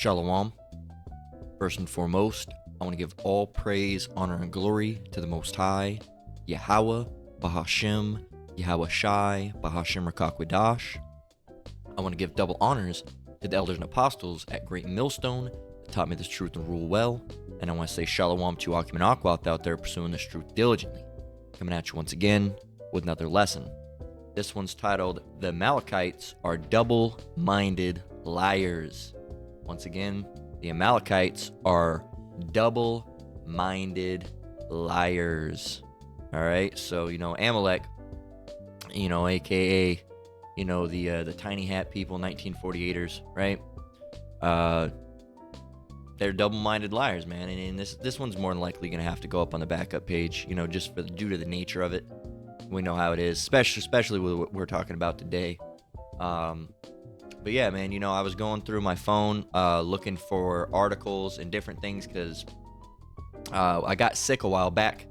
Shalom. First and foremost, I want to give all praise, honor, and glory to the Most High, Yahweh, Bahashem, Yahweh Shai, Bahashem Rakakwadash. I want to give double honors to the elders and apostles at Great Millstone that taught me this truth and rule well. And I want to say shalom to Akim and Akwat out there pursuing this truth diligently. Coming at you once again with another lesson. This one's titled, The Amale-kites Are Double-Minded Liars. Once again, the Amale-kites are double-minded liars. All right, so, Amalek, aka, the tiny hat people, 1948ers, right? They're double-minded liars, man. And this one's more than likely going to have to go up on the backup page, just due to the nature of it. We know how it is, especially with what we're talking about today. But yeah, man, I was going through my phone looking for articles and different things because I got sick a while back,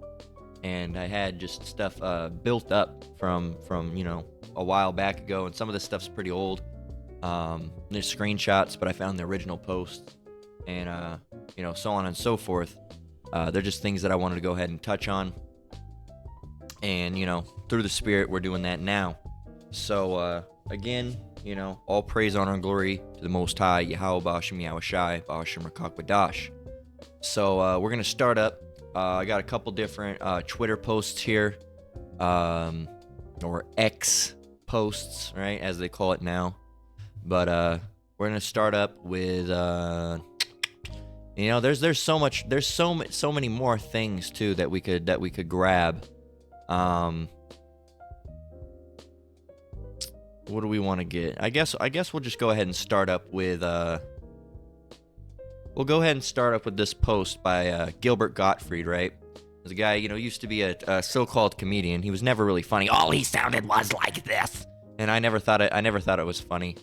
and I had just stuff built up from a while back ago, and some of this stuff's pretty old. There's screenshots, but I found the original posts, and so on and so forth. They're just things that I wanted to go ahead and touch on, and through the Spirit, we're doing that now. So again, all praise, honor, and glory to the Most High, Yahweh, Bahashem, Yahweh Shai, Bahashem Rakakwadash. So we're gonna start up. I got a couple different Twitter posts here, or X posts, right, as they call it now. But we're gonna start up with there's so many more things too that we could grab. What do we want to get? I guess we'll just go ahead and start up with this post by Gilbert Gottfried, right? There's a guy, used to be a so-called comedian. He was never really funny. All he sounded was like this, and I never thought it was funny.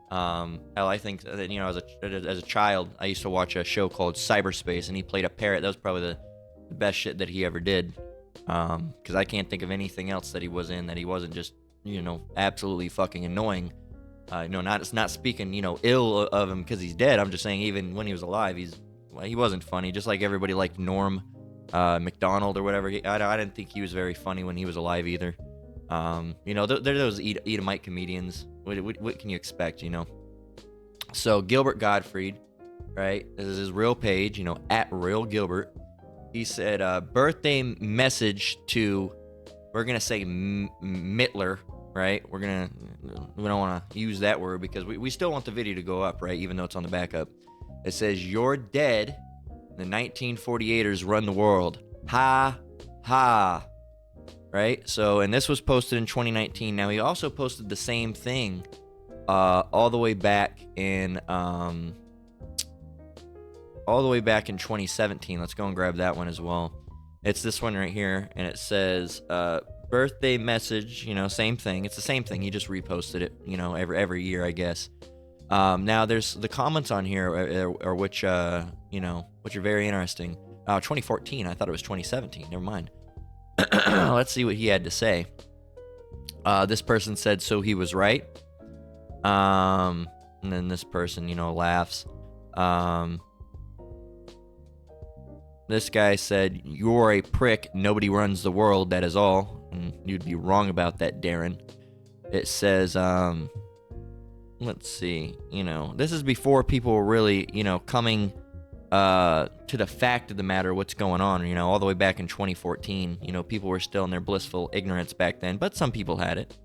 Hell, I think that as a child, I used to watch a show called Cyberspace, and he played a parrot. That was probably the best shit that he ever did. Because I can't think of anything else that he was in that he wasn't just absolutely fucking annoying. Not speaking ill of him because he's dead. I'm just saying even when he was alive, he wasn't funny. Just like everybody liked Norm Macdonald or whatever. I didn't think he was very funny when he was alive either. They're those Edomite comedians. What can you expect? So Gilbert Gottfried, right? This is his real page. At Real Gilbert. He said, birthday message to, we're going to say Mittler, right? We don't want to use that word because we still want the video to go up, right? Even though it's on the backup. It says, you're dead. The 1948ers run the world. Ha, ha. Right? So, and this was posted in 2019. Now, he also posted the same thing all the way back in 2017. Let's go and grab that one as well. It's this one right here, and it says birthday message. Same thing. It's the same thing. He just reposted it. Every year, I guess. Now there's the comments on here, which are very interesting. 2014. I thought it was 2017. Never mind. Let's see what he had to say. This person said, so he was right. And then this person, laughs. This guy said, you're a prick. Nobody runs the world. That is all. And you'd be wrong about that, Darren. It says, let's see. This is before people were really, coming to the fact of the matter, what's going on. All the way back in 2014. People were still in their blissful ignorance back then. But some people had it.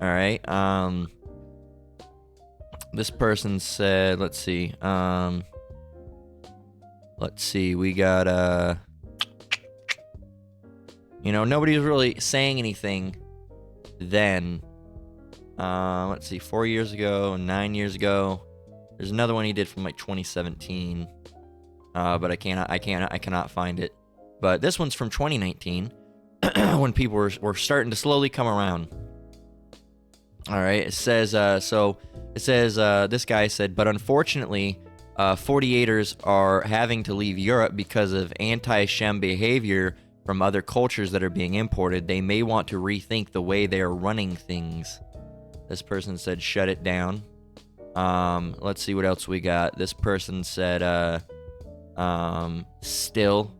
All right. This person said, let's see. We got, nobody was really saying anything then. Let's see, 4 years ago, 9 years ago. There's another one he did from like 2017. But I cannot find it. But this one's from 2019, when people were starting to slowly come around. All right, it says, this guy said, but unfortunately, 48ers are having to leave Europe because of anti-Shem behavior from other cultures that are being imported. They may want to rethink the way they are running things. This person said, shut it down. Let's see what else we got. This person said, still.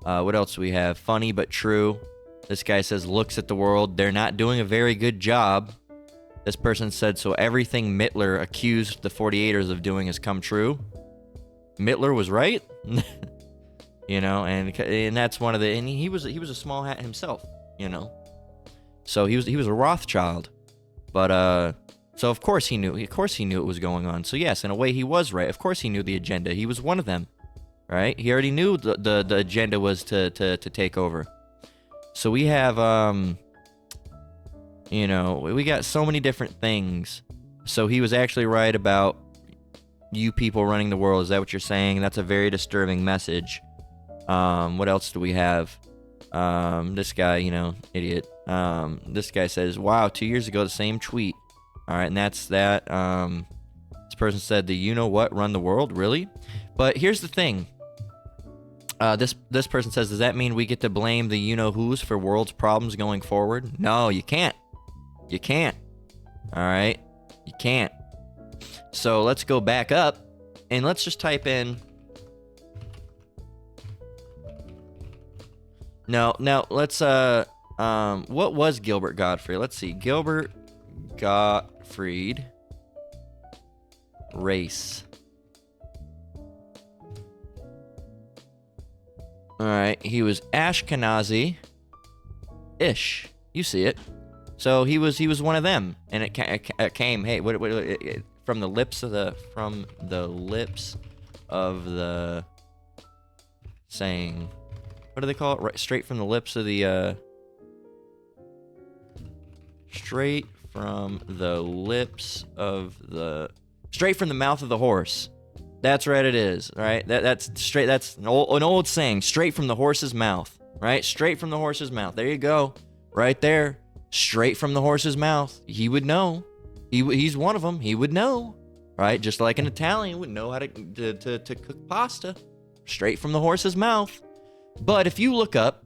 What else do we have? Funny but true. This guy says, looks at the world. They're not doing a very good job. This person said, so everything Mittler accused the 48ers of doing has come true. Mittler was right. You know, and that's one of the, and he was a small hat himself, you know. So he was a Rothschild. But so of course he knew what was going on. So yes, in a way he was right. Of course he knew the agenda. He was one of them. Right? He already knew the agenda was to take over. So we have you know, we got so many different things. So he was actually right about you people running the world. Is that what you're saying? That's a very disturbing message. What else do we have? This guy, you know, idiot. This guy says, wow, 2 years ago, the same tweet. All right, and that's that. This person said, the you know what run the world? Really? But here's the thing. This person says, does that mean we get to blame the you know who's for world's problems going forward? No, you can't. You can't. All right? You can't. So let's go back up and let's just type in. No, let's what was Gilbert Gottfried? Let's see. Gilbert Gottfried race. All right, he was Ashkenazi-ish. You see it. So he was one of them, and it came. Hey, what from the lips of the saying. What do they call it? Right, straight from the lips of the straight from the mouth of the horse. That's right, it is, right? That's straight. That's an old saying, straight from the horse's mouth, right? Straight from the horse's mouth. There you go, right there, straight from the horse's mouth. He would know. He's one of them. He would know, right? Just like an Italian would know how to cook pasta, straight from the horse's mouth. But if you look up,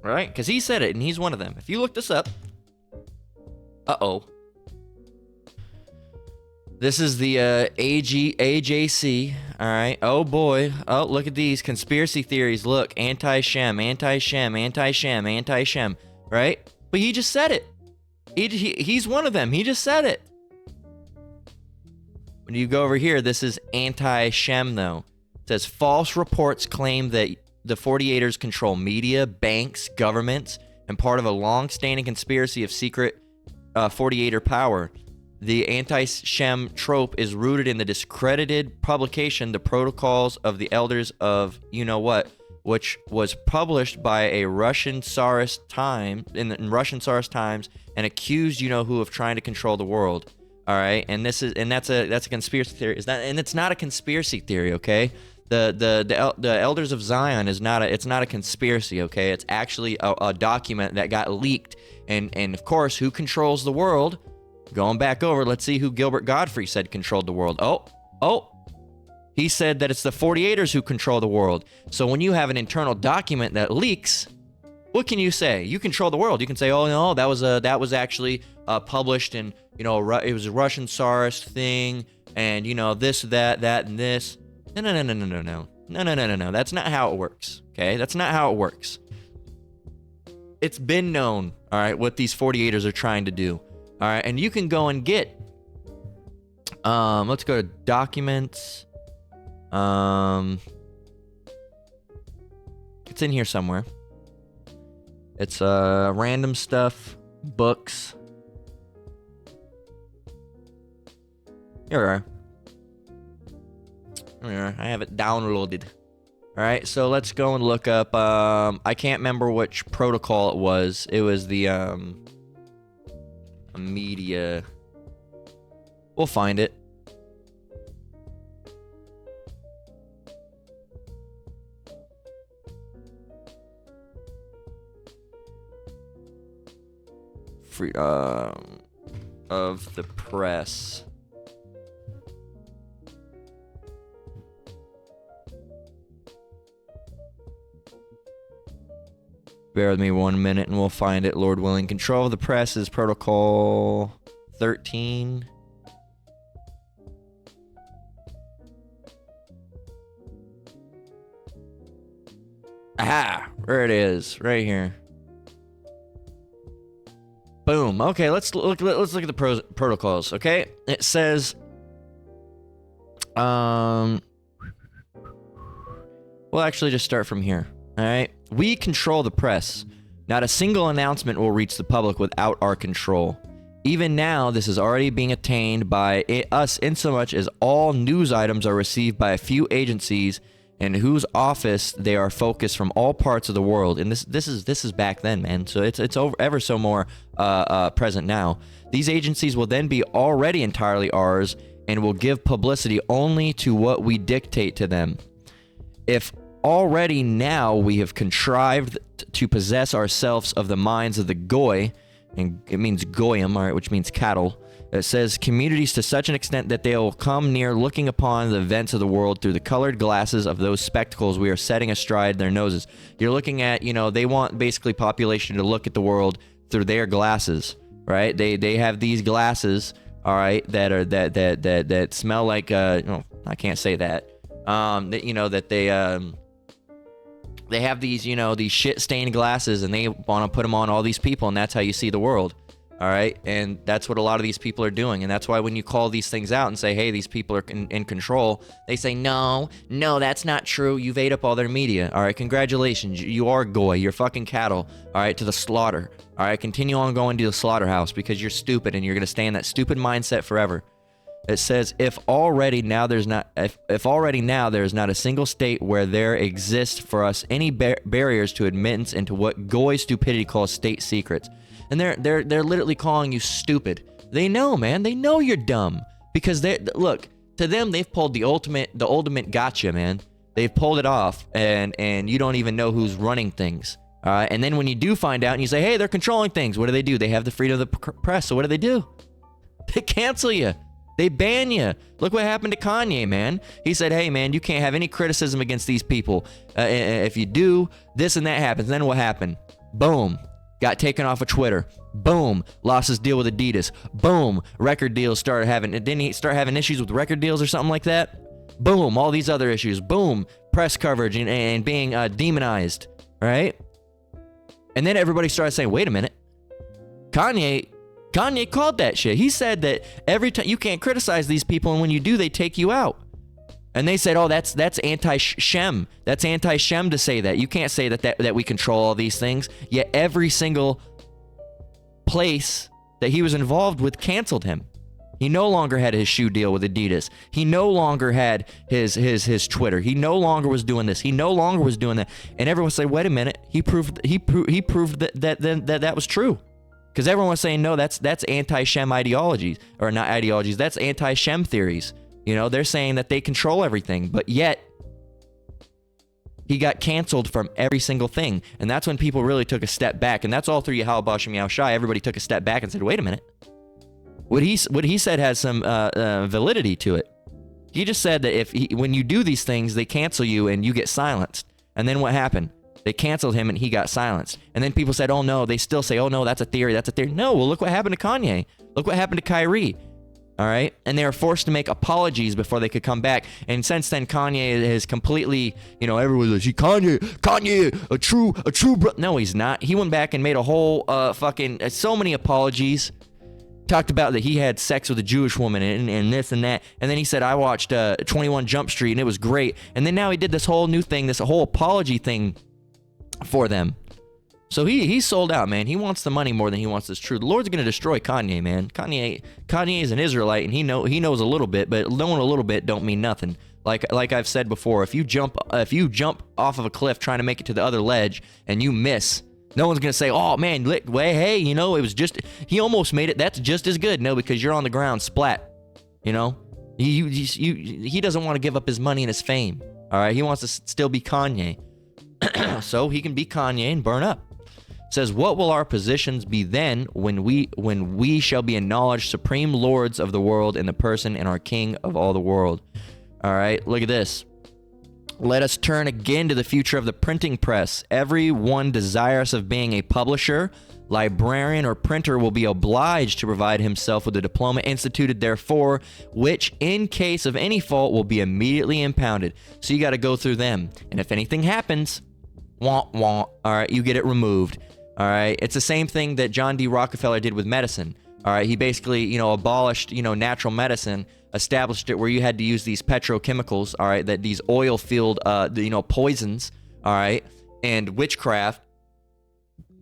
right? Because he said it, and he's one of them. If you look this up. Uh-oh. This is the AJC, all right? Oh, boy. Oh, look at these conspiracy theories. Look, anti-Shem, anti-Shem, anti-Shem, anti-Shem, right? But he just said it. He's one of them. He just said it. When you go over here, this is anti-Shem, though. It says, false reports claim that the 48ers control media, banks, governments, and part of a long-standing conspiracy of secret 48er power. The anti-Shem trope is rooted in the discredited publication, The Protocols of the Elders of You-Know-What, which was published by a Russian Tsarist Times, in Russian Tsarist Times, and accused you-know-who of trying to control the world. All right, and that's a conspiracy theory. It's not a conspiracy theory, okay? The Elders of Zion it's not a conspiracy, okay? It's actually a document that got leaked, and of course, who controls the world? Going back over, let's see who Gilbert Gottfried said controlled the world. Oh, he said that it's the 48ers who control the world. So when you have an internal document that leaks, what can you say? You control the world. You can say, oh no, that was actually published, and it was a Russian Tsarist thing, and this, that, and this. No. That's not how it works. Okay, that's not how it works. It's been known, all right, what these 48ers are trying to do. All right, and you can go and get. Let's go to documents. It's in here somewhere. It's random stuff, books. Here we are. I have it downloaded. All right, so let's go and look up. I can't remember which protocol it was. It was the media. We'll find it. Freedom of the press. Bear with me 1 minute and we'll find it, Lord willing. Control of the press is Protocol 13. Aha! There it is, right here. Boom. Okay, let's look at the protocols. Okay, it says, we'll actually just start from here. All right, we control the press. Not a single announcement will reach the public without our control. Even now, this is already being attained by us, insomuch as all news items are received by a few agencies in whose office they are focused from all parts of the world. And this is back then, man. So it's ever so more present now. These agencies will then be already entirely ours and will give publicity only to what we dictate to them. If already now we have contrived to possess ourselves of the minds of the Goy, and it means Goyim, all right, which means cattle. It says communities to such an extent that they will come near looking upon the events of the world through the colored glasses of those spectacles we are setting astride their noses. You're looking at, they want basically population to look at the world through their glasses, right? They have these glasses, all right, that smell like no, I can't say that. They have these, these shit-stained glasses, and they want to put them on all these people, and that's how you see the world, all right? And that's what a lot of these people are doing, and that's why when you call these things out and say, hey, these people are in control, they say, no, that's not true. You've ate up all their media, all right? Congratulations. You are Goy. You're fucking cattle, all right, to the slaughter, all right? Continue on going to the slaughterhouse because you're stupid, and you're going to stay in that stupid mindset forever. It says, if already now there's not a single state where there exists for us any barriers to admittance into what Goy stupidity calls state secrets. And they're literally calling you stupid. They know, man. They know you're dumb because look, to them they've pulled the ultimate gotcha, man. They've pulled it off, and you don't even know who's running things. And then when you do find out and you say, hey, they're controlling things, what do? They have the freedom of the press. So what do? They cancel you. They ban you. Look what happened to Kanye, man. He said, hey, man, you can't have any criticism against these people. If you do, this and that happens. Then what happened? Boom. Got taken off of Twitter. Boom. Lost his deal with Adidas. Boom. Record deals started having... Didn't he start having issues with record deals or something like that? Boom. All these other issues. Boom. Press coverage and being demonized. Right? And then everybody started saying, wait a minute. Kanye called that shit. He said that every time you can't criticize these people, and when you do, they take you out. And they said, oh, that's anti-Shem. That's anti-Shem to say that. You can't say that we control all these things. Yet every single place that he was involved with canceled him. He no longer had his shoe deal with Adidas. He no longer had his Twitter. He no longer was doing this. He no longer was doing that. And everyone said, wait a minute. He proved that was true. Because everyone was saying, no, that's anti-Shem ideologies. Or not ideologies, that's anti-Shem theories. They're saying that they control everything. But yet, he got canceled from every single thing. And that's when people really took a step back. And that's all through Yahal Basham Yao Shai. Everybody took a step back and said, wait a minute. What he said has some validity to it. He just said that when you do these things, they cancel you and you get silenced. And then what happened? They canceled him and he got silenced. And then people said, oh no, they still say, oh no, that's a theory. No, well, look what happened to Kanye. Look what happened to Kyrie. All right. And they were forced to make apologies before they could come back. And since then, Kanye has completely, everyone's like, Kanye, a true bro. No, he's not. He went back and made a whole so many apologies. Talked about that he had sex with a Jewish woman and this and that. And then he said, I watched 21 Jump Street and it was great. And then now he did this whole new thing, this whole apology thing for them. So he's sold out, man. He wants the money more than he wants this truth. The Lord's gonna destroy Kanye, man. Kanye is an Israelite, and he knows a little bit, but knowing a little bit don't mean nothing. Like I've said before, if you jump off of a cliff trying to make it to the other ledge and you miss, no one's gonna say, oh man, hey, it was just, he almost made it. That's just as good. No, because you're on the ground, splat. He doesn't want to give up his money and his fame. All right, he wants to still be Kanye. So he can be Kanye and burn up. It says, what will our positions be then when we shall be acknowledged supreme lords of the world in the person and our king of all the world? All right, look at this. Let us turn again to the future of the printing press. Everyone desirous of being a publisher, librarian, or printer will be obliged to provide himself with a diploma instituted therefor, which, in case of any fault, will be immediately impounded. So you got to go through them. And if anything happens, wah, wah, all right, you get it removed. All right, it's the same thing that John D. Rockefeller did with medicine. All right, he basically, abolished, natural medicine, established it where you had to use these petrochemicals, all right, that these oil-filled, poisons, all right, and witchcraft.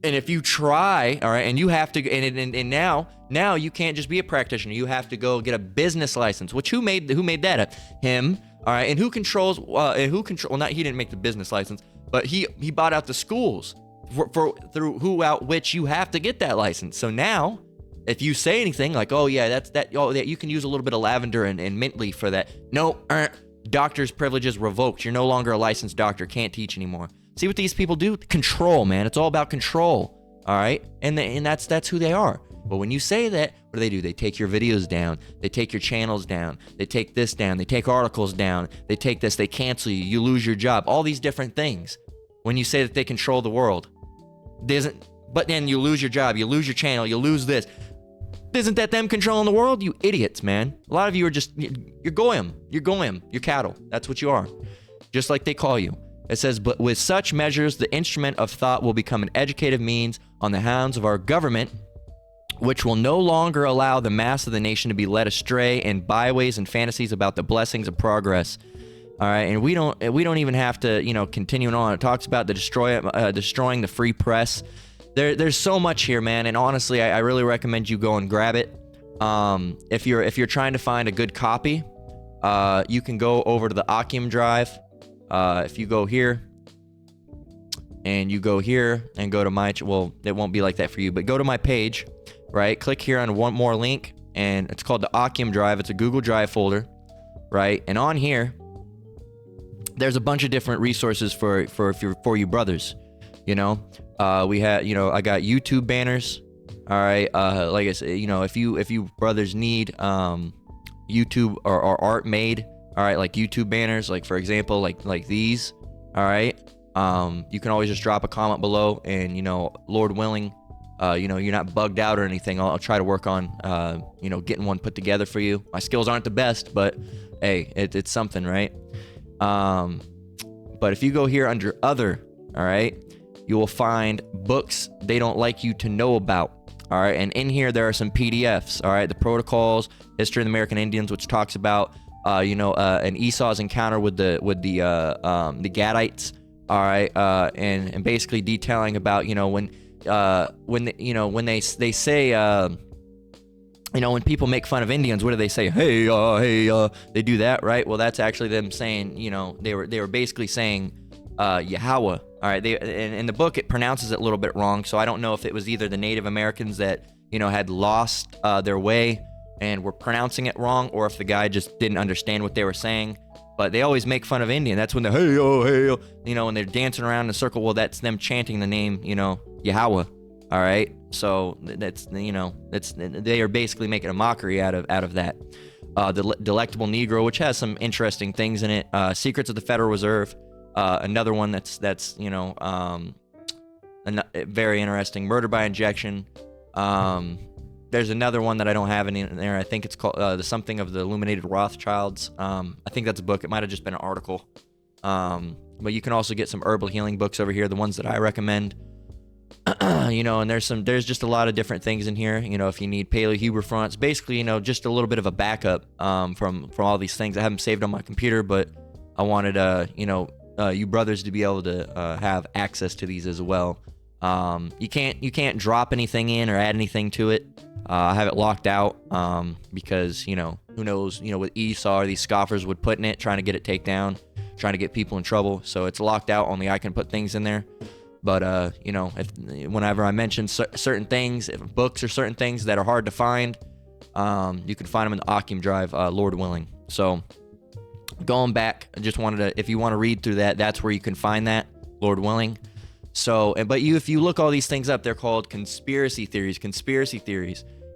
And if you try, all right, and you have to, and now you can't just be a practitioner. You have to go get a business license. Which who made that up? Him, all right. And who controls? Well, not he didn't make the business license, but he bought out the schools through which you have to get that license. So now, if you say anything like, oh yeah, you can use a little bit of lavender and mint leaf for that. No, doctor's privileges revoked. You're no longer a licensed doctor. Can't teach anymore. See what these people do? Control, man. It's all about control. All right, and that's who they are. But when you say that, what do? They take your videos down. They take your channels down. They take this down. They take articles down. They take this. They cancel you. You lose your job. All these different things. When you say that they control the world, but then you lose your job. You lose your channel. You lose this. Isn't that them controlling the world? You idiots, man. A lot of you are just, you're goyim. You're goyim. You're cattle. That's what you are. Just like they call you. It says, but with such measures, the instrument of thought will become an educative means on the hounds of our government, which will no longer allow the mass of the nation to be led astray in byways and fantasies about the blessings of progress. All right, and we don't even have to, continue on. It talks about the destroying the free press. There's so much here, man, and honestly, I really recommend you go and grab it. If you're trying to find a good copy, you can go over to the Occam Drive. If you go here, and you go here, and go to my, well, it won't be like that for you, but go to my page, right? Click here on one more link, and it's called the Occam Drive. It's a Google Drive folder, right? And on here, there's a bunch of different resources for you brothers. We had, I got YouTube banners. All right. Like I said, if you brothers need YouTube or art made, all right, like YouTube banners, like for example, like these, all right. You can always just drop a comment below, and Lord willing, you're not bugged out or anything. I'll try to work on getting one put together for you. My skills aren't the best, but hey, it's something, right? But if you go here under other, all right, you will find books they don't like you to know about. All right, and in here there are some PDFs. All right, the Protocols, History of the American Indians, which talks about an Esau's encounter with the Gadites. All right, and basically detailing about when they say when people make fun of Indians, what do they say? Hey, they do that, right? Well, that's actually them saying, they were basically saying Yahweh. All right, in the book it pronounces it a little bit wrong, so I don't know if it was either the Native Americans that had lost their way and were pronouncing it wrong, or if the guy just didn't understand what they were saying. But they always make fun of Indian. That's when they're when they're dancing around in a circle. Well, that's them chanting the name, Yahweh. All right, so that's they are basically making a mockery out of that. The Delectable Negro, which has some interesting things in it. Secrets of the Federal Reserve. Another one that's very interesting. Murder by Injection. There's another one that I don't have in there. I think it's called the Something of the Illuminated Rothschilds. I think that's a book. It might have just been an article. But you can also get some herbal healing books over here, the ones that I recommend. And there's just a lot of different things in here. If you need Paleo-Hebrew fronts, basically, just a little bit of a backup from all these things. I have them saved on my computer, but I wanted you brothers to be able to have access to these as well. You can't drop anything in or add anything to it. I have it locked out because who knows what Esau or these scoffers would put in it, trying to get it taken down, trying to get people in trouble. So it's locked out. Only I can put things in there. But whenever I mention certain things, books or certain things that are hard to find, you can find them in the Occam Drive, Lord willing. So going back, I just wanted to, if you want to read through that, that's where you can find that, Lord willing. So, if you look all these things up, they're called conspiracy theories.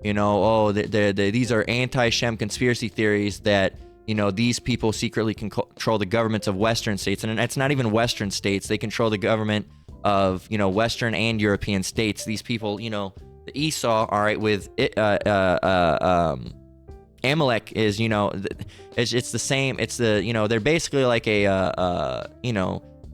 These are anti-Shem conspiracy theories that these people secretly control the governments of Western states, and it's not even Western states. They control the government of, Western and European states. These people, the Esau, all right, with it, Amalek is, it's the same. It's the, they're basically like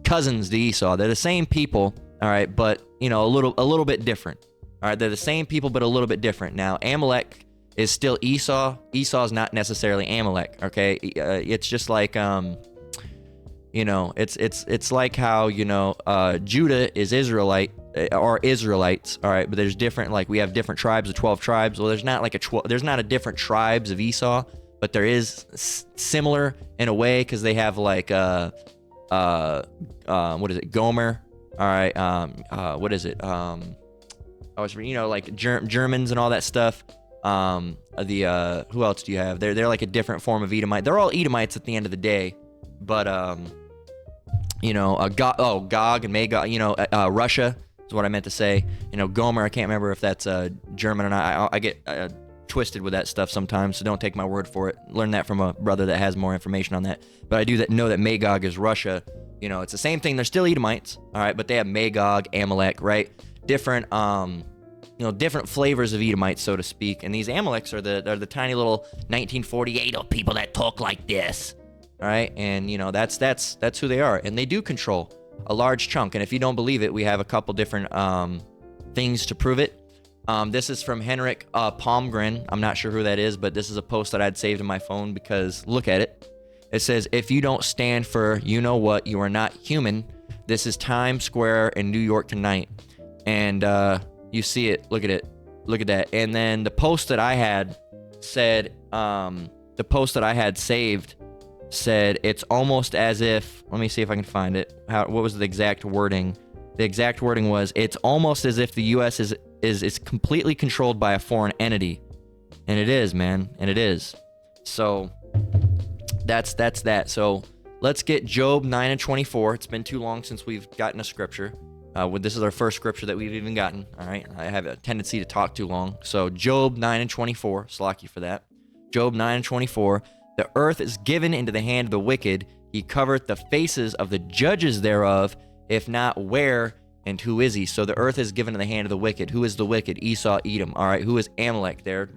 cousins to Esau. They're the same people, all right, but, a little bit different. All right, they're the same people, but a little bit different. Now, Amalek is still Esau. Esau is not necessarily Amalek, okay? It's just like, it's like how, Judah is Israelite, or Israelites, all right, but there's different, like we have different tribes of 12 tribes. Well, there's not like there's not a different tribes of Esau, but there is similar in a way, because they have like, what is it, Gomer, all right, what is it, like Germans and all that stuff. Who else do you have? They're like a different form of Edomite. They're all Edomites at the end of the day, but Gog and Magog, Russia is what I meant to say. Gomer, I can't remember if that's German or not. I get twisted with that stuff sometimes, so don't take my word for it. Learn that from a brother that has more information on that. But I do know that Magog is Russia. It's the same thing. They're still Edomites, all right, but they have Magog, Amalek, right? Different different flavors of Edomites, so to speak. And these Amaleks are the tiny little 1948 people that talk like this. All right, and that's who they are, and they do control a large chunk. And if you don't believe it, we have a couple different things to prove it. This is from Henrik Palmgren. I'm not sure who that is, but this is a post that I'd saved in my phone because look at it. It says, "If you don't stand for you know what, you are not human. This is Times Square in New York tonight." And you see it. Look at it. Look at that. And then the post that I had said, the post that I had saved said, it's almost as if, let me see if I can find it. What was the exact wording? The exact wording was, it's almost as if the U.S. is completely controlled by a foreign entity. And it is, man. And it is. So that's that. So let's get Job 9 and 24. It's been too long since we've gotten a scripture. This is our first scripture that we've even gotten. All right. I have a tendency to talk too long. So Job 9 and 24. Slack you for that. Job 9 and 24. The earth is given into the hand of the wicked. He covereth the faces of the judges thereof. If not, where and who is he? So the earth is given in the hand of the wicked. Who is the wicked? Esau, Edom. All right. Who is Amalek? They're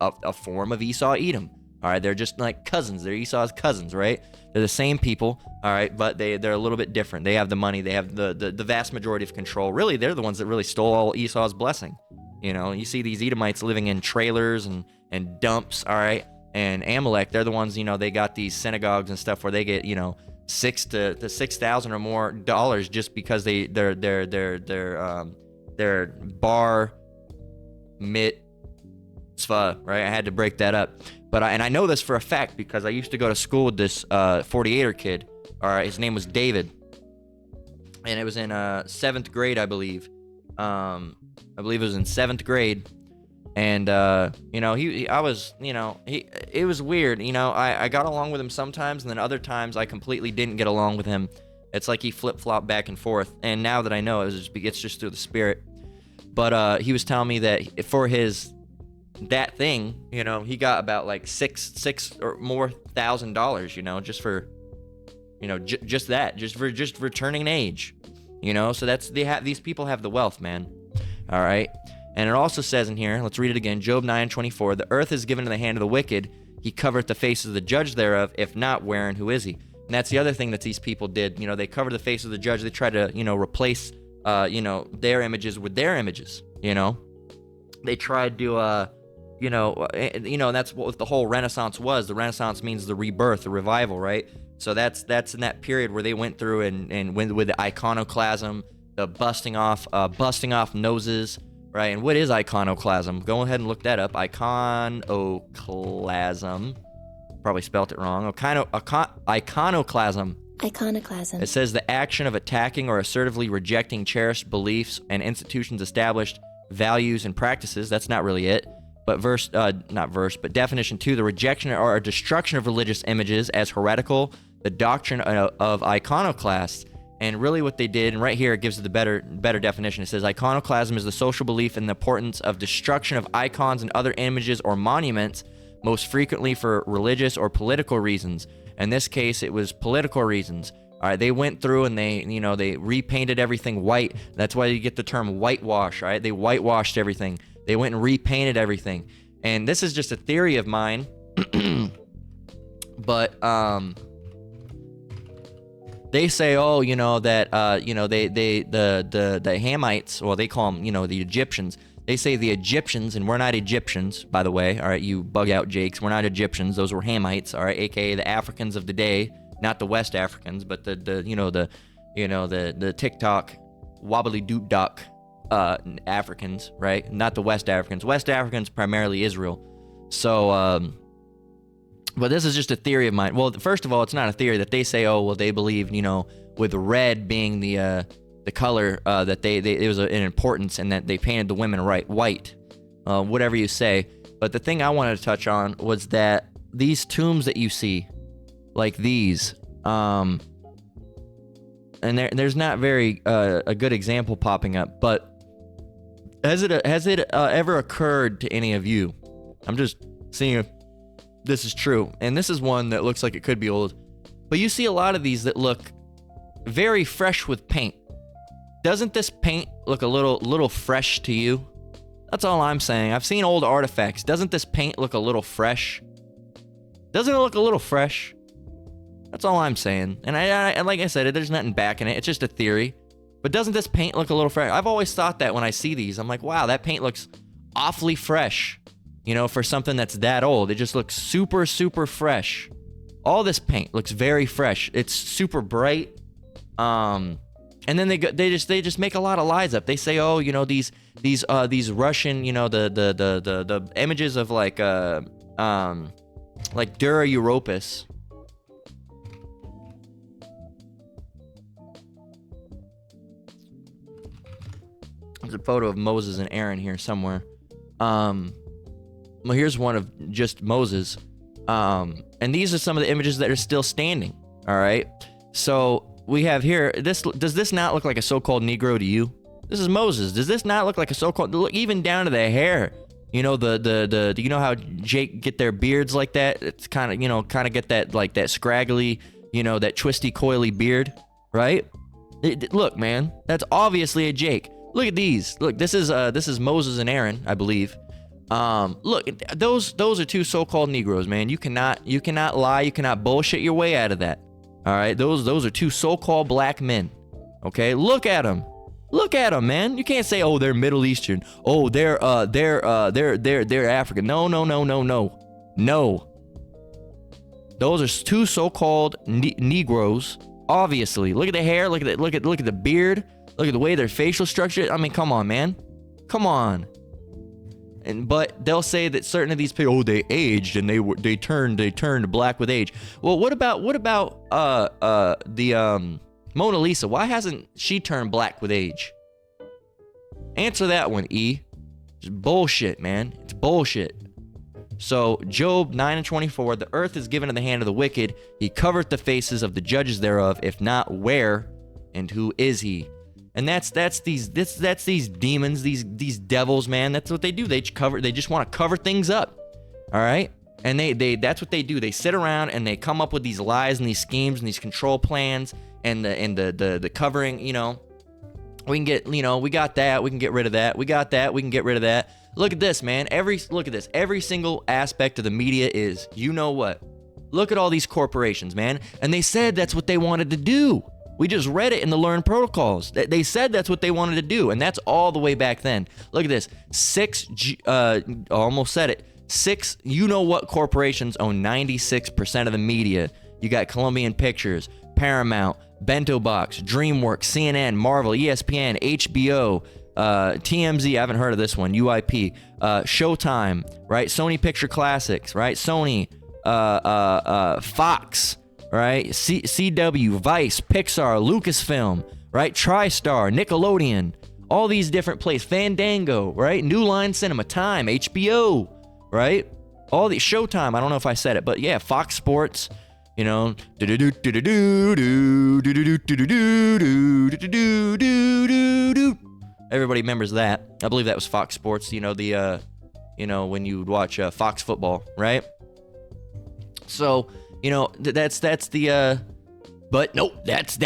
a form of Esau, Edom. All right. They're just like cousins. They're Esau's cousins, right? They're the same people. All right. But they're a little bit different. They have the money. They have the vast majority of control. Really, they're the ones that really stole all Esau's blessing. You see these Edomites living in trailers and dumps. All right. And Amalek, they're the ones, they got these synagogues and stuff where they get, $6,000 to $6,000 or more dollars just because they're bar mitzvah, right? I had to break that up, but I know this for a fact because I used to go to school with this 48er kid. All right, his name was David, and it was in 7th grade, I believe. I believe it was in 7th grade. And, it was weird. I got along with him sometimes, and then other times I completely didn't get along with him. It's like he flip-flopped back and forth. And now that I know, it's just through the spirit. But he was telling me that for that thing, he got about like six or more $1,000, just for, just for turning an age, so these people have the wealth, man. All right. And it also says in here, let's read it again, Job 9:24, the earth is given in the hand of the wicked. He covereth the faces of the judge thereof. If not, where and who is he? And that's the other thing that these people did. They covered the face of the judge. They tried to, replace, their images with their images. They tried to, that's what the whole Renaissance was. The Renaissance means the rebirth, the revival, right? So that's in that period where they went through and went with the iconoclasm, the busting off noses. Right, and what is iconoclasm? Go ahead and look that up. Iconoclasm. Probably spelt it wrong. Iconoclasm. Iconoclasm. It says the action of attacking or assertively rejecting cherished beliefs and institutions established values and practices. That's not really it. But definition 2, the rejection or destruction of religious images as heretical, the doctrine of iconoclasts. And really what they did, and right here it gives it the better definition. It says iconoclasm is the social belief in the importance of destruction of icons and other images or monuments most frequently for religious or political reasons. In this case, it was political reasons. All right, they went through and they repainted everything white. That's why you get the term whitewash, all right? They whitewashed everything. They went and repainted everything. And this is just a theory of mine, but they say, oh, that the Hamites, well, they call them, the Egyptians. They say the Egyptians, and we're not Egyptians, by the way. All right, you bug out Jakes. We're not Egyptians. Those were Hamites, all right, aka the Africans of the day. Not the West Africans, but the TikTok wobbly doot duck Africans, right? Not the West Africans. West Africans primarily Israel. So, but this is just a theory of mine. Well, first of all, it's not a theory that they say. Oh, well, they believe, with red being the color that it was an importance, and that they painted the women white, whatever you say. But the thing I wanted to touch on was that these tombs that you see, like these, and there's not very a good example popping up, but has it ever occurred to any of you? I'm just seeing if this is true, and this is one that looks like it could be old, but you see a lot of these that look very fresh with paint. Doesn't this paint look a little fresh to you? That's all I'm saying. I've seen old artifacts. Doesn't this paint look a little fresh? Doesn't it look a little fresh? That's all I'm saying. And I like I said, there's nothing backing it. It's just a theory. But doesn't this paint look a little fresh? I've always thought that when I see these. I'm like, wow, that paint looks awfully fresh, for something that's that old. It just looks super, super fresh. All this paint looks very fresh. It's super bright. And then they just make a lot of lies up. They say, oh, these Russian, the images of like Dura Europus. There's a photo of Moses and Aaron here somewhere. Well, here's one of just Moses. And these are some of the images that are still standing. All right. So we have here, does this not look like a so-called Negro to you? This is Moses. Does this not look like a so-called, look, even down to the hair? You know how Jake get their beards like that? It's kind of get that, like that scraggly, that twisty, coily beard, right? Look, man, that's obviously a Jake. Look at these. Look, this is Moses and Aaron, I believe. Look, those are two so-called Negroes, man. You cannot lie. You cannot bullshit your way out of that. All right, those are two so-called black men. Okay, look at them. Look at them, man. You can't say, oh, they're Middle Eastern. Oh, they're African. No. Those are two so-called Negroes. Obviously, look at the hair. Look at the beard. Look at the way their facial structure. I mean, come on, man. Come on. But they'll say that certain of these people, oh, they aged and they turned black with age. Well, what about the Mona Lisa? Why hasn't she turned black with age? Answer that one, E. It's bullshit, man. It's bullshit. So Job 9:24, the earth is given in the hand of the wicked. He covereth the faces of the judges thereof. If not, where and who is he? And that's these demons, these devils, man. That's what they do. They just want to cover things up. All right? And they that's what they do. They sit around and they come up with these lies and these schemes and these control plans and the covering, We can get, we got that, we can get rid of that. We got that, we can get rid of that. Look at this, man. Look at this. Every single aspect of the media is, what? Look at all these corporations, man. And they said that's what they wanted to do. We just read it in the Learn Protocols. They said that's what they wanted to do, and that's all the way back then. Look at this. Almost said it. 6 you-know-what corporations own 96% of the media. You got Columbian Pictures, Paramount, Bento Box, DreamWorks, CNN, Marvel, ESPN, HBO, TMZ, I haven't heard of this one, UIP, Showtime, right? Sony Picture Classics, right? Sony, Fox, right? CW, Vice, Pixar, Lucasfilm, right? TriStar, Nickelodeon, all these different places. Fandango, right? New Line Cinema, Time, HBO, right? All these, Showtime, I don't know if I said it, but yeah, Fox Sports, everybody remembers that. I believe that was Fox Sports, the when you would watch Fox football, right? So, that's the, but nope, that's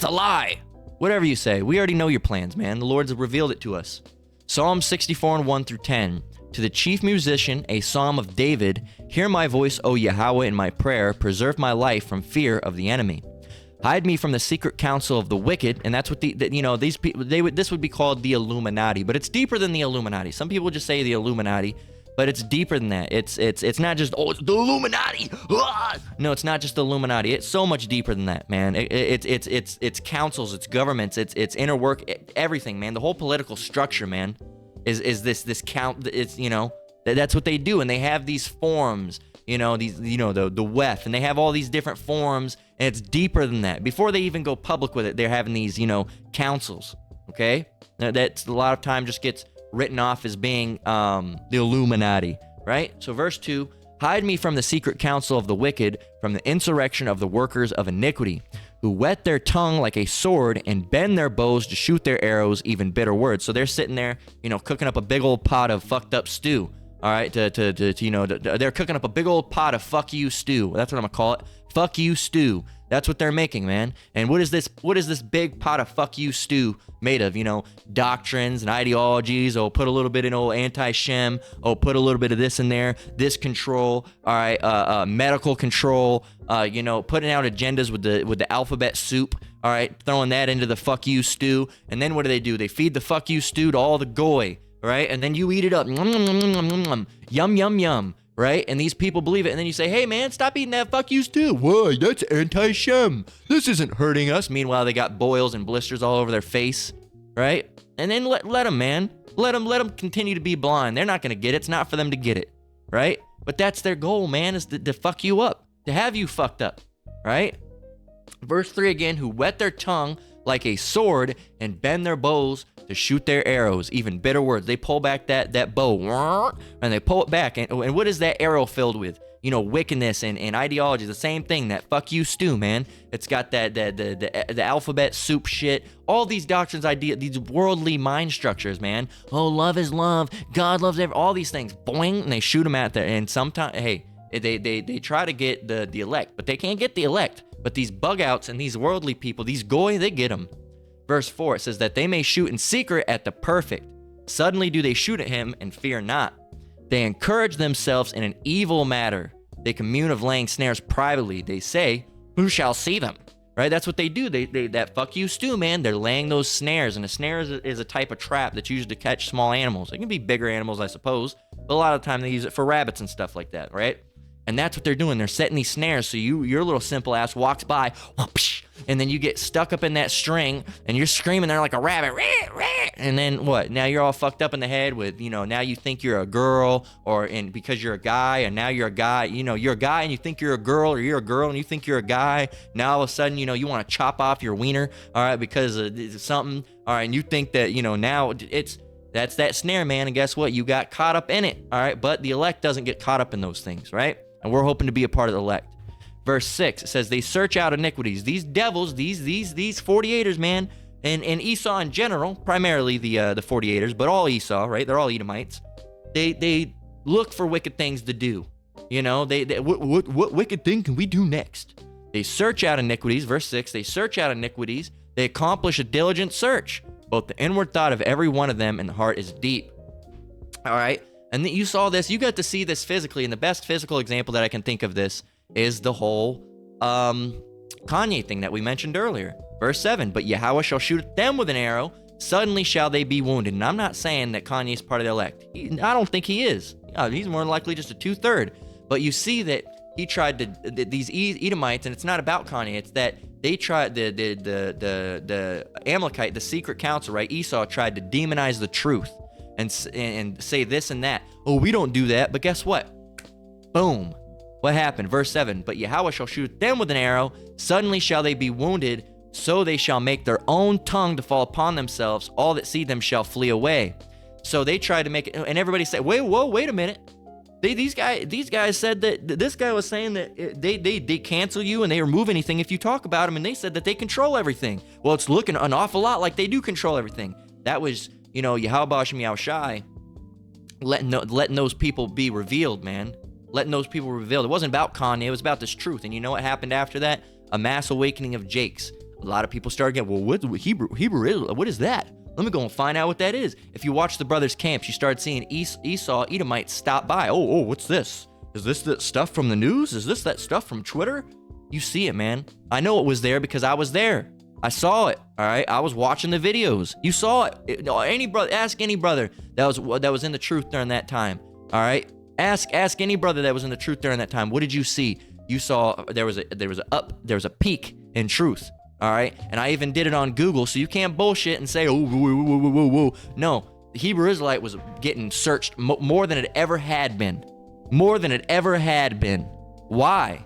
a lie. Whatever you say, we already know your plans, man. The Lord's revealed it to us. Psalm 64:1-10. To the chief musician, a psalm of David, hear my voice, O Yahweh, in my prayer, preserve my life from fear of the enemy. Hide me from the secret counsel of the wicked, and that's what these people, this would be called the Illuminati, but it's deeper than the Illuminati. Some people just say the Illuminati, but it's deeper than that. It's not just, oh, it's the Illuminati. Ah! No, it's not just the Illuminati. It's so much deeper than that, man. It's councils, it's governments, it's inner work, everything, man. The whole political structure, man, is this count. It's that's what they do, and they have these forms. The WEF, and they have all these different forms, and it's deeper than that. Before they even go public with it, they're having these, councils, okay? Now, that's a lot of time just gets written off as being the Illuminati, right? So verse 2, hide me from the secret counsel of the wicked, from the insurrection of the workers of iniquity, who whet their tongue like a sword and bend their bows to shoot their arrows, even bitter words. So they're sitting there, cooking up a big old pot of fucked up stew. All right, they're cooking up a big old pot of fuck you stew. That's what I'm gonna call it. Fuck you stew. That's what they're making, man. And what is this big pot of fuck you stew made of? Doctrines and ideologies. Oh, put a little bit in old anti-Shem. Oh, put a little bit of this in there. This control. All right, medical control. Putting out agendas with the alphabet soup. All right, throwing that into the fuck you stew. And then what do? They feed the fuck you stew to all the goy. Right? And then you eat it up. Yum, yum, yum. Right? And these people believe it. And then you say, hey, man, stop eating that fuck you stew. Why? That's anti-Shem. This isn't hurting us. Meanwhile, they got boils and blisters all over their face. Right? And then let them, man. Let them continue to be blind. They're not going to get it. It's not for them to get it. Right? But that's their goal, man, is to fuck you up. To have you fucked up. Right? Verse 3 again, who whet their tongue like a sword and bend their bows to shoot their arrows, even bitter words. They pull back that bow, and they pull it back. And what is that arrow filled with? Wickedness and ideology. The same thing, that fuck you stew, man. It's got the alphabet soup shit. All these doctrines, these worldly mind structures, man. Oh, love is love. God loves all these things. Boing, and they shoot them out there. And sometimes, hey, they try to get the elect, but they can't get the elect. But these bug outs and these worldly people, these goy, they get them. Verse 4, it says that they may shoot in secret at the perfect. Suddenly do they shoot at him and fear not. They encourage themselves in an evil matter. They commune of laying snares privately. They say, who shall see them? Right? That's what they do. They that fuck you stew, man. They're laying those snares. And a snare is a type of trap that's used to catch small animals. It can be bigger animals, I suppose. But a lot of the time they use it for rabbits and stuff like that, right? And that's what they're doing. They're setting these snares. So your little simple ass walks by, and then you get stuck up in that string, and you're screaming there like a rabbit. And then what? Now you're all fucked up in the head with, now you think you're a girl, and because you're a guy, and now you're a guy. You're a guy, and you think you're a girl, or you're a girl, and you think you're a guy. Now all of a sudden, you want to chop off your wiener, all right, because of something, all right, and you think that, now that's that snare, man, and guess what? You got caught up in it, all right, but the elect doesn't get caught up in those things, right? And we're hoping to be a part of the elect. Verse 6, it says, they search out iniquities. These devils, these 48ers, man, and Esau in general, primarily the 48ers, but all Esau, right? They're all Edomites. They look for wicked things to do. What wicked thing can we do next? They search out iniquities. Verse 6, they search out iniquities. They accomplish a diligent search. Both the inward thought of every one of them and the heart is deep. All right? And you saw this, you got to see this physically, and the best physical example that I can think of this is the whole Kanye thing that we mentioned earlier. Verse 7, but Yahweh shall shoot at them with an arrow, suddenly shall they be wounded. And I'm not saying that Kanye's part of the elect. I don't think he is. He's more than likely just a 2/3. But you see that he tried to, these Edomites, and it's not about Kanye, it's that they tried, the Amalekite, the secret council, right? Esau tried to demonize the truth. And say this and that. Oh, we don't do that. But guess what? Boom. What happened? Verse 7. But Yahweh shall shoot them with an arrow. Suddenly shall they be wounded. So they shall make their own tongue to fall upon themselves. All that see them shall flee away. So they tried to make it. And everybody said, wait a minute. These guys said that this guy was saying that they cancel you and they remove anything if you talk about them. And they said that they control everything. Well, it's looking an awful lot like they do control everything. That was... Yahweh Hashem Yahushai letting those people be revealed, man. Letting those people revealed. It wasn't about Kanye, it was about this truth. And you know what happened after that? A mass awakening of Jakes. A lot of people started getting, well, what Hebrew Israelite, what is that? Let me go and find out what that is. If you watch the brothers' camps, you start seeing Esau, Edomites stop by. Oh, what's this? Is this the stuff from the news? Is this that stuff from Twitter? You see it, man. I know it was there because I was there. I saw it, all right? I was watching the videos. You saw it. Ask any brother that was in the truth during that time, all right? Ask any brother that was in the truth during that time. What did you see? You saw there was a peak in truth. All right, and I even did it on Google, so you can't bullshit and say, oh, whoa. No, the Hebrew Israelite was getting searched more than it ever had been. More than it ever had been. Why?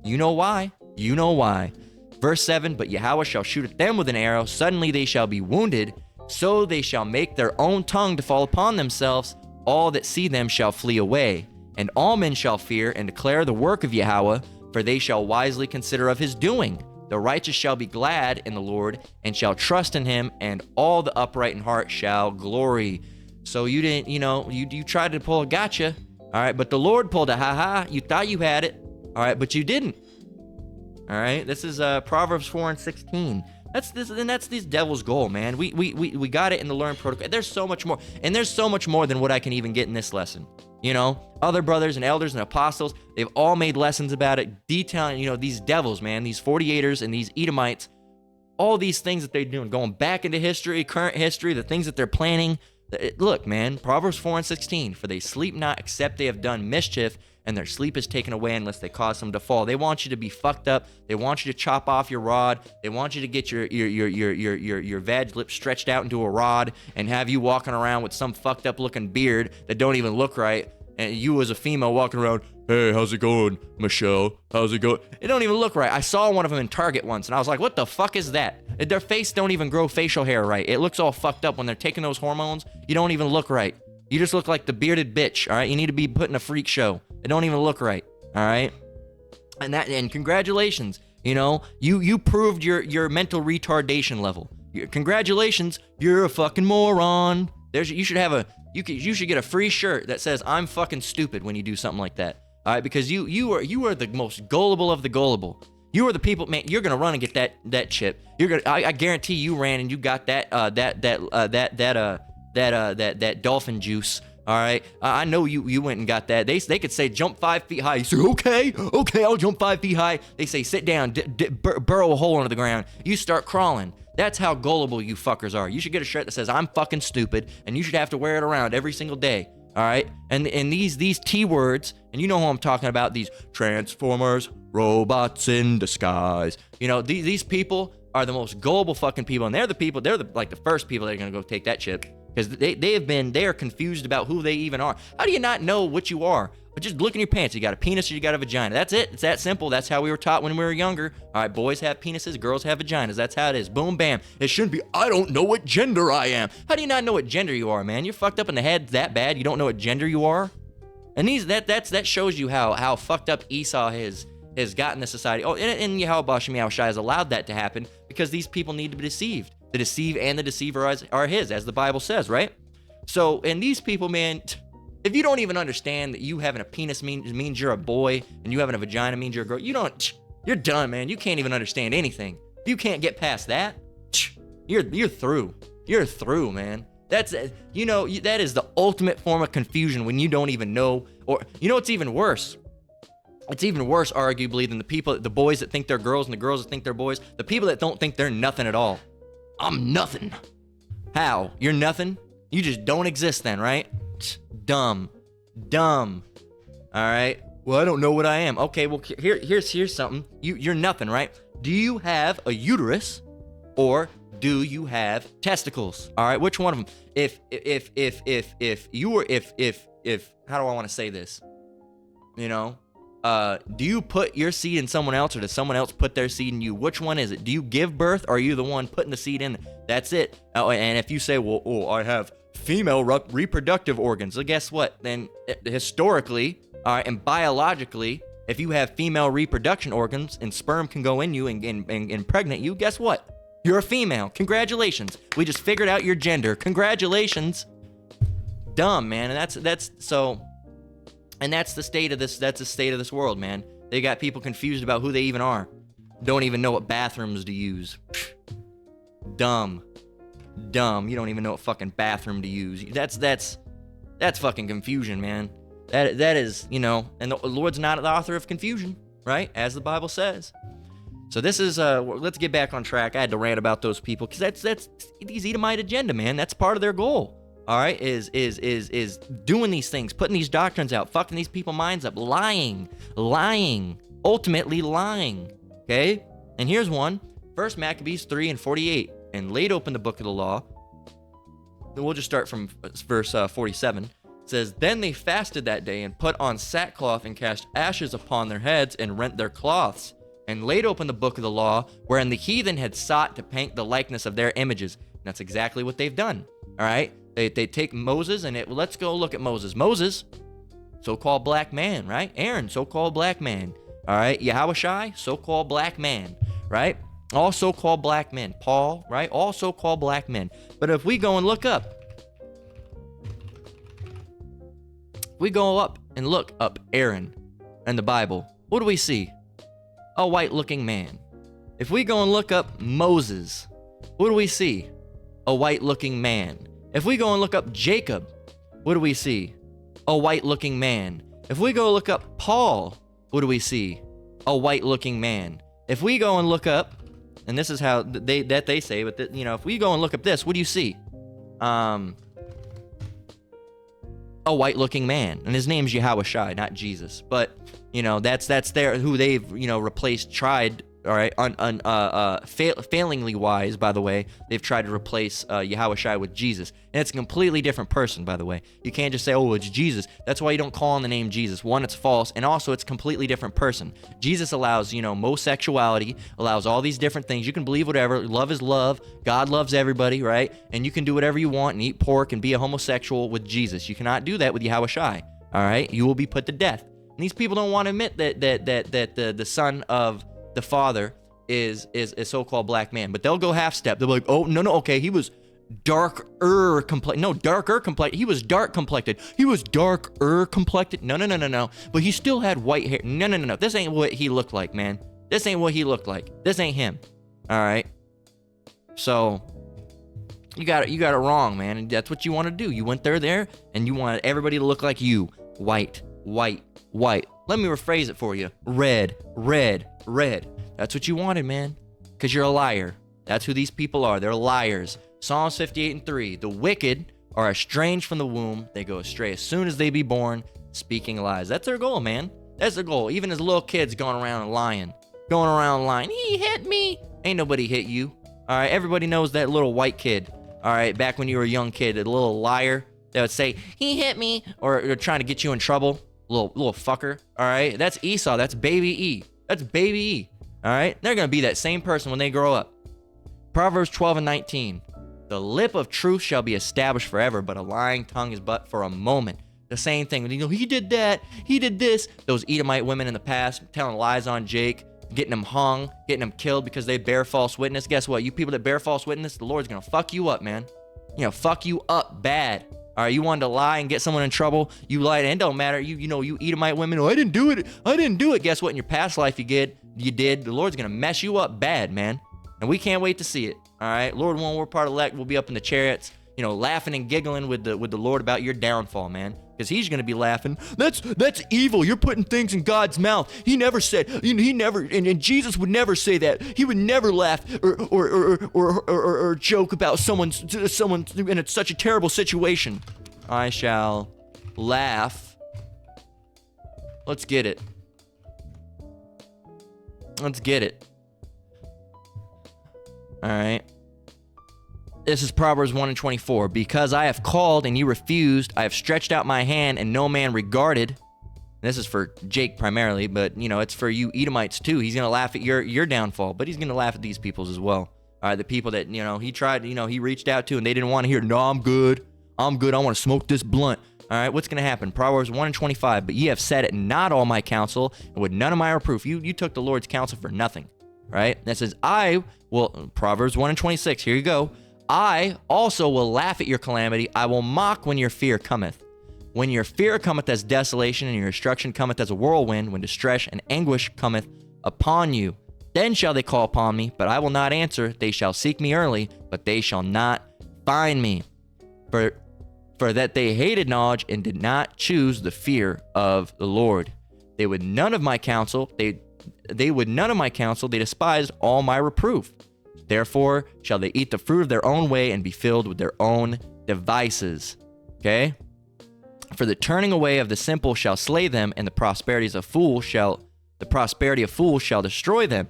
You know why. You know why. Verse 7, but Yahweh shall shoot at them with an arrow. Suddenly they shall be wounded. So they shall make their own tongue to fall upon themselves. All that see them shall flee away. And all men shall fear and declare the work of Yahweh, for they shall wisely consider of his doing. The righteous shall be glad in the Lord and shall trust in him, and all the upright in heart shall glory. So you didn't, you tried to pull a gotcha, all right, but the Lord pulled a ha-ha. You thought you had it, all right, but you didn't. All right, this is Proverbs 4:16. That's this devil's goal, man. We got it in the learn protocol. There's so much more, and there's so much more than what I can even get in this lesson. Other brothers and elders and apostles, they've all made lessons about it, detailing, these devils, man, these 48ers and these Edomites, all these things that they're doing, going back into history, current history, the things that they're planning. Look, man, Proverbs 4:16, for they sleep not except they have done mischief, and their sleep is taken away unless they cause them to fall. They want you to be fucked up. They want you to chop off your rod. They want you to get your vag lip stretched out into a rod and have you walking around with some fucked up looking beard that don't even look right. And you as a female walking around, hey, how's it going, Michelle? How's it going? It don't even look right. I saw one of them in Target once, and I was like, what the fuck is that? Their face don't even grow facial hair right. It looks all fucked up when they're taking those hormones. You don't even look right. You just look like the bearded bitch, all right? You need to be put in a freak show. It don't even look right, all right? And congratulations, you proved your mental retardation level. Congratulations, you're a fucking moron. You should get a free shirt that says I'm fucking stupid when you do something like that. All right, because you are the most gullible of the gullible. You are the people, man. You're gonna run and get that chip. I guarantee you ran and you got that dolphin juice. All right, I know you went and got that. They could say jump 5 feet high. You say okay, I'll jump 5 feet high. They say sit down, burrow a hole into the ground. You start crawling. That's how gullible you fuckers are. You should get a shirt that says I'm fucking stupid, and you should have to wear it around every single day. All right, and these T words, and you know who I'm talking about. These transformers, robots in disguise. These people are the most gullible fucking people, and they're the first people that are gonna go take that chip. Because they are confused about who they even are. How do you not know what you are? But just look in your pants. You got a penis or you got a vagina. That's it. It's that simple. That's how we were taught when we were younger. All right, boys have penises, girls have vaginas. That's how it is. Boom, bam. It shouldn't be, I don't know what gender I am. How do you not know what gender you are, man? You're fucked up in the head that bad you don't know what gender you are? And that shows you how fucked up Esau has gotten the society. Oh, and Yahweh Bashem Shai has allowed that to happen because these people need to be deceived. The deceive and the deceiver are his, as the Bible says, right? So, and these people, man, if you don't even understand that you having a penis means you're a boy and you having a vagina means you're a girl, you're done, man. You can't even understand anything. If you can't get past that, you're through. You're through, man. That is the ultimate form of confusion when you don't even know, or it's even worse. It's even worse, arguably, than the boys that think they're girls and the girls that think they're boys. The people that don't think they're nothing at all. I'm nothing. How? You're nothing? You just don't exist then, right? Dumb. All right. Well, I don't know what I am. Okay, well, here's something. You're nothing, right? Do you have a uterus or do you have testicles? All right, which one of them? If how do I want to say this? Do you put your seed in someone else or does someone else put their seed in you? Which one is it? Do you give birth or are you the one putting the seed in? That's it. And if you say, well, I have female reproductive organs, well, guess what? Then historically and biologically, if you have female reproduction organs and sperm can go in you and impregnate you, guess what? You're a female. Congratulations. We just figured out your gender. Congratulations. dumb, man. And that's the state of this. That's the state of this world, man. They got people confused about who they even are. Don't even know what bathrooms to use. Dumb. You don't even know what fucking bathroom to use. That's fucking confusion, man. That is, and the Lord's not the author of confusion, right? As the Bible says. So this is let's get back on track. I had to rant about those people because that's these Edomite agenda, man. That's part of their goal. All right, is doing these things, putting these doctrines out, fucking these people's minds up, lying, ultimately lying. Okay, and here's one: 1 Maccabees 3:48, and laid open the book of the law. And we'll just start from verse 47. It says, "Then they fasted that day and put on sackcloth and cast ashes upon their heads and rent their cloths, and laid open the book of the law, wherein the heathen had sought to paint the likeness of their images." And that's exactly what they've done. All right. They take Moses and let's go look at Moses. Moses, so-called black man, right? Aaron, so-called black man. All right. Yahushua, so-called black man, right? All so-called black men. Paul, right? All so-called black men. But if we go and look up, look up Aaron in the Bible, what do we see? A white-looking man. If we go and look up Moses, what do we see? A white-looking man. If we go and look up Jacob, what do we see? A white-looking man. If we go look up Paul, what do we see? A white-looking man. If we go and look up, and this is how they say, but if we go and look up this, what do you see? A white-looking man, and his name's Yahushua, not Jesus. But that's who they've replaced. All right, failingly wise, by the way, they've tried to replace Yahushua with Jesus, and it's a completely different person, by the way. You can't just say, oh, it's Jesus. That's why you don't call on the name Jesus. One, it's false, and also it's a completely different person. Jesus allows, homosexuality, allows all these different things. You can believe whatever. Love is love. God loves everybody, right? And you can do whatever you want and eat pork and be a homosexual with Jesus. You cannot do that with Yahushua. All right, you will be put to death. And these people don't want to admit that the son of the father is a so-called black man, but they'll go half step. They'll be like, oh, no, okay, he was darker complected. No, darker complected. He was dark complected. He was darker complected. No. But he still had white hair. No. This ain't what he looked like, man. This ain't what he looked like. This ain't him. All right. So you got it wrong, man. And that's what you want to do. You went there, and you wanted everybody to look like you. White. Let me rephrase it for you. Red. That's what you wanted, man. Because you're a liar. That's who these people are. They're liars. Psalms 58:3. The wicked are estranged from the womb. They go astray as soon as they be born, speaking lies. That's their goal, man. That's their goal. Even as little kids going around lying. He hit me. Ain't nobody hit you. All right. Everybody knows that little white kid. All right. Back when you were a young kid, a little liar that would say, he hit me. Or trying to get you in trouble. Little fucker. All right. That's Esau. That's baby E. All right. They're going to be that same person when they grow up. Proverbs 12:19. The lip of truth shall be established forever, but a lying tongue is but for a moment. The same thing. He did that. He did this. Those Edomite women in the past telling lies on Jake, getting him hung, getting him killed because they bear false witness. Guess what? You people that bear false witness, the Lord's going to fuck you up, man. Fuck you up bad. All right, you wanted to lie and get someone in trouble. You lied, and it don't matter. You Edomite women. Oh, I didn't do it. Guess what? In your past life, you did. The Lord's gonna mess you up bad, man. And we can't wait to see it. All right, Lord, when we're part of elect, we'll be up in the chariots, laughing and giggling with the Lord about your downfall, man. Because he's gonna be laughing. That's evil. You're putting things in God's mouth. He never said. He never. And Jesus would never say that. He would never laugh or joke about someone in such a terrible situation. I shall laugh. Let's get it. All right. This is Proverbs 1:24. Because I have called and you refused, I have stretched out my hand and no man regarded. This is for Jake primarily, but it's for you Edomites too. He's gonna laugh at your downfall, but he's gonna laugh at these people's as well. All right, the people that he tried, he reached out to and they didn't want to hear. No, I'm good. I want to smoke this blunt. All right, what's gonna happen? Proverbs 1:25. But ye have said it not all my counsel, and with none of my reproof. You took the Lord's counsel for nothing. Right? That says Proverbs 1:26. Here you go. I also will laugh at your calamity. I will mock when your fear cometh. When your fear cometh as desolation, and your destruction cometh as a whirlwind, when distress and anguish cometh upon you. Then shall they call upon me, but I will not answer. They shall seek me early, but they shall not find me. For that they hated knowledge and did not choose the fear of the Lord. They would none of my counsel. They would none of my counsel. They despised all my reproof. Therefore shall they eat the fruit of their own way and be filled with their own devices. Okay? For the turning away of the simple shall slay them, and the prosperity of fools shall destroy them.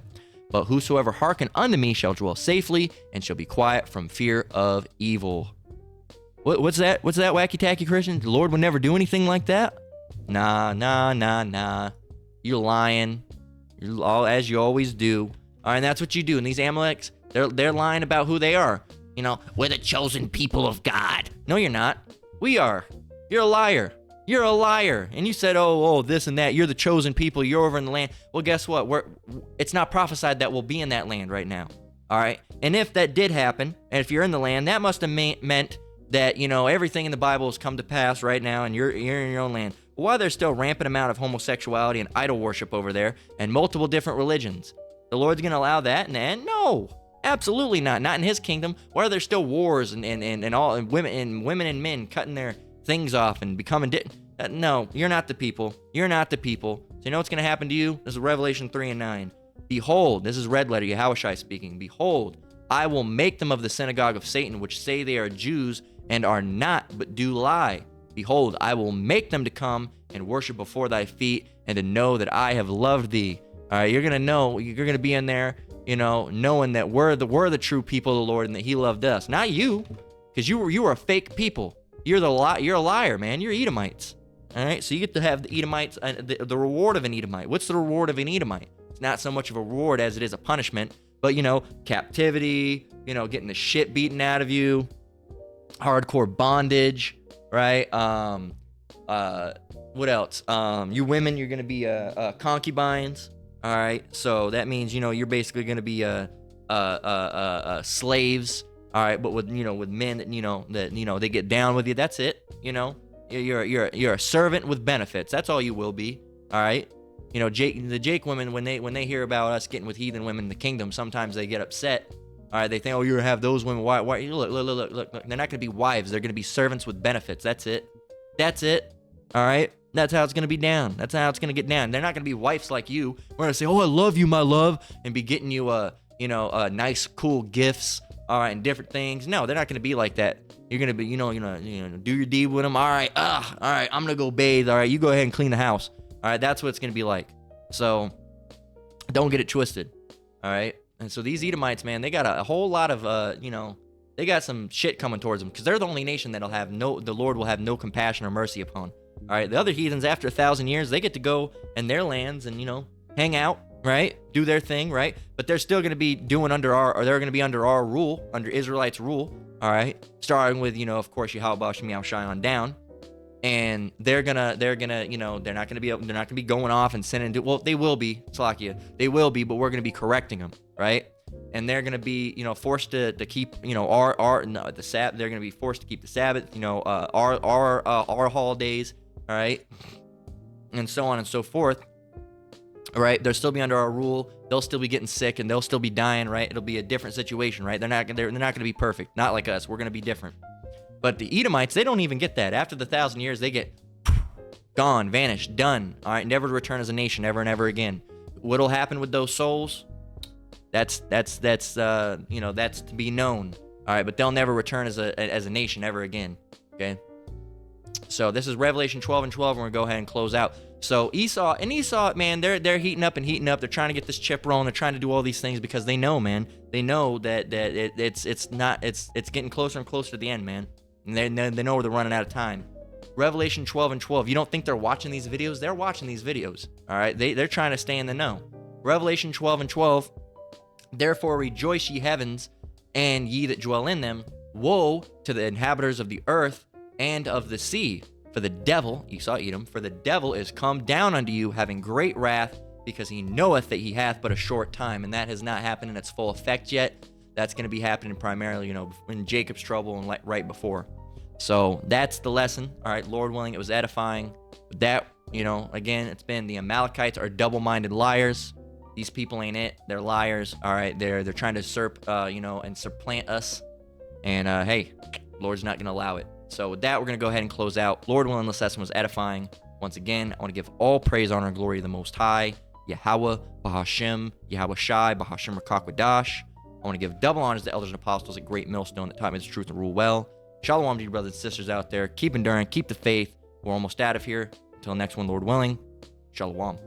But whosoever hearken unto me shall dwell safely, and shall be quiet from fear of evil. What's that? What's that, wacky tacky Christian? The Lord would never do anything like that? Nah. You're lying. You're all as you always do. All right, and that's what you do. And these Amalekites, they're lying about who they are. You know, we're the chosen people of God. No, you're not. We are. You're a liar. You're a liar. And you said, oh, this and that. You're the chosen people. You're over in the land. Well, guess what? It's not prophesied that we'll be in that land right now. All right? And if that did happen, and if you're in the land, that must have meant that, you know, everything in the Bible has come to pass right now, and you're in your own land. Why there's still rampant amount of homosexuality and idol worship over there, and multiple different religions? The Lord's going to allow that in the end? No. Absolutely not. Not in his kingdom. Why are there still wars and women and men cutting their things off and becoming no, you're not the people. You're not the people. So you know what's going to happen to you? This is Revelation 3:9. Behold, this is red letter, Yahushua speaking. Behold, I will make them of the synagogue of Satan, which say they are Jews and are not, but do lie. Behold, I will make them to come and worship before thy feet, and to know that I have loved thee. All right, you're going to know, you're going to be in there, you know, knowing that we're the true people of the Lord, and that he loved us. Not you, because you were a fake people. You're a liar, man. You're Edomites. All right, so you get to have the Edomites, the reward of an Edomite. What's the reward of an Edomite? It's not so much of a reward as it is a punishment, but, you know, captivity, you know, getting the shit beaten out of you, hardcore bondage, right? What else? You women, you're going to be concubines, all right? So that means, you know, you're basically going to be slaves, all right? But with men that, they get down with you, that's it, you know? You're a servant with benefits. That's all you will be. All right. You know, the Jake women, when they hear about us getting with heathen women in the kingdom, sometimes they get upset. All right. They think, oh, you're gonna have those women. Why? Look. They're not gonna be wives. They're gonna be servants with benefits. That's it. All right. That's how it's gonna be down. That's how it's gonna get down. They're not gonna be wives like you. We're gonna say, oh, I love you, my love, and be getting you nice, cool gifts. All right, and different things. No, they're not gonna be like that. You're gonna be, do your deed with them. All right, I'm gonna go bathe. All right, you go ahead and clean the house. All right, that's what it's gonna be like. So, don't get it twisted. All right, and so these Edomites, man, they got a whole lot of, they got some shit coming towards them, because they're the only nation that'll have the Lord will have no compassion or mercy upon. All right, the other heathens, after 1,000 years, they get to go in their lands and hang out. Right? Do their thing, right? But they're still going to be they're going to be under our rule, under Israelites' rule, all right? Starting with, of course, Yahweh Shemiah Shai on down. And they're not going to be going off and sinning. Well, they will be, Slakia. They will be, but we're going to be correcting them, right? And they're going to be, forced to keep, the Sabbath. They're going to be forced to keep the Sabbath, our holidays, all right? And so on and so forth. Right, they'll still be under our rule. They'll still be getting sick, and they'll still be dying. Right, it'll be a different situation. Right, they're not going to be perfect. Not like us. We're going to be different. But the Edomites, they don't even get that. After the 1,000 years, they get gone, vanished, done. All right, never to return as a nation, ever and ever again. What'll happen with those souls? That's to be known. All right, but they'll never return as a nation ever again. Okay. So this is Revelation 12:12, and we're gonna go ahead and close out. So Esau, man, they're heating up. They're trying to get this chip rolling. They're trying to do all these things because they know, man. They know that it's getting closer and closer to the end, man. And they know they're running out of time. Revelation 12:12. You don't think they're watching these videos? They're watching these videos. All right, they're trying to stay in the know. Revelation 12:12. Therefore rejoice, ye heavens, and ye that dwell in them. Woe to the inhabitants of the earth and of the sea. For the devil, Esau Edom, for the devil is come down unto you, having great wrath, because he knoweth that he hath but a short time. And that has not happened in its full effect yet. that's going to be happening primarily, in Jacob's trouble and right before. So that's the lesson. All right, Lord willing, it was edifying. But that, again, it's been the Amale-kites are double-minded liars. These people ain't it. They're liars. All right, they're trying to and supplant us. And hey, Lord's not going to allow it. So with that, we're going to go ahead and close out. Lord willing, this lesson was edifying. Once again, I want to give all praise, honor, and glory to the Most High, Yahweh, Bahashem, Yahweh Shai, Bahashem Rakakwadash. I want to give double honors to the elders and apostles at Great Millstone that taught me the truth and rule well. Shalom to you brothers and sisters out there. Keep enduring, keep the faith. We're almost out of here. Until next one, Lord willing. Shalom.